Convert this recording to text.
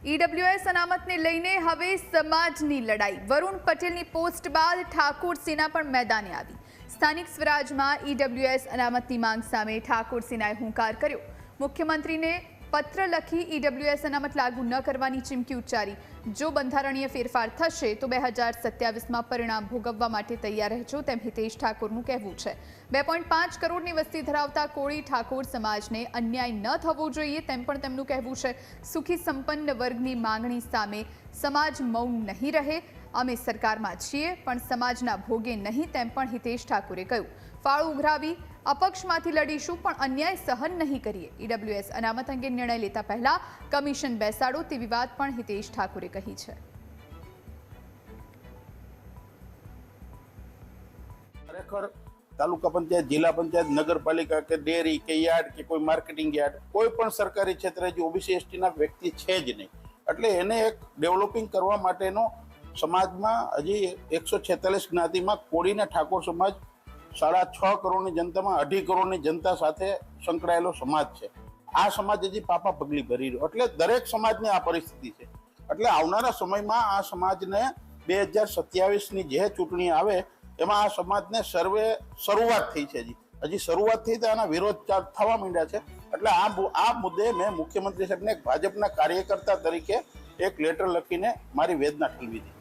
EWS अनामतने लईने हवे समाजनी लड़ाई। वरुण पटेलनी पोस्ट बाद ठाकुर सेना पण मैदाने आवी। स्थानिक स्वराजमां ईडब्ल्यूएस अनामतनी मांग सामे ठाकुर सेनाए हुंकार कर्यो। मुख्यमंत्रीने पत्र लखी ईडब्ल्यूएस अनामत लागू न करवानी चीमकी उच्चारी। जो બંધારણીય ફેરફાર થશે તો 2027માં પરિણામ ભોગવવા માટે તૈયાર રહેજો તેમ હિતેશ ઠાકોરનું કહેવું છે। 2.5 કરોડની વસ્તી ધરાવતા કોળી ઠાકોર સમાજને અન્યાય ન થવો જોઈએ તેમ પણ તેમનું કહેવું છે। સુખી સંપન્ન વર્ગની માંગણી સામે સમાજ મૌન નહીં રહે। અમે સરકારમાં છીએ પણ સમાજના ભોગે નહીં તેમ પણ હિતેશ ઠાકોરે કહ્યું। ફાળો ઉઘરાવી અપક્ષમાંથી લડીશું પણ અન્યાય સહન નહીં કરીએ। ઈડબ્લ્યુએસ અનામત અંગે નિર્ણય લેતા પહેલા કમિશન બેસાડો તેવી વાત પણ હિતેશ ઠાકોરે કહી છે। ખરેખર તાલુકા પંચાયત, જિલ્લા પંચાયત, નગરપાલિકા કે ડેરી કે યાર્ડ કે કોઈ માર્કેટિંગ યાર્ડ, કોઈ પણ સરકારી ક્ષેત્રે જે ઓબીસી એસટીના વ્યક્તિ છે જ નહીં, એટલે એને એક ડેવલપિંગ કરવા માટેનો સમાજમાં હજી 146 જ્ઞાતિમાં કોળીના ઠાકોર સમાજ 6.5 કરોડની જનતામાં 2.5 કરોડની જનતા સાથે સંકળાયેલો સમાજ છે। આ સમાજ હજી પાપા પગલી ભરી રહ્યો, એટલે દરેક સમાજની આ પરિસ્થિતિ છે। એટલે આવનારા સમયમાં આ સમાજને 2027ની જે ચૂંટણી આવે એમાં આ સમાજને શરૂઆત થઈ છે। હજી શરૂઆત થઈ તો આના વિરોધ થવા માંડ્યા છે। એટલે આ મુદ્દે મેં મુખ્યમંત્રી સાહેબને ભાજપના કાર્યકર્તા તરીકે એક લેટર લખીને મારી વેદના ઠલવી હતી।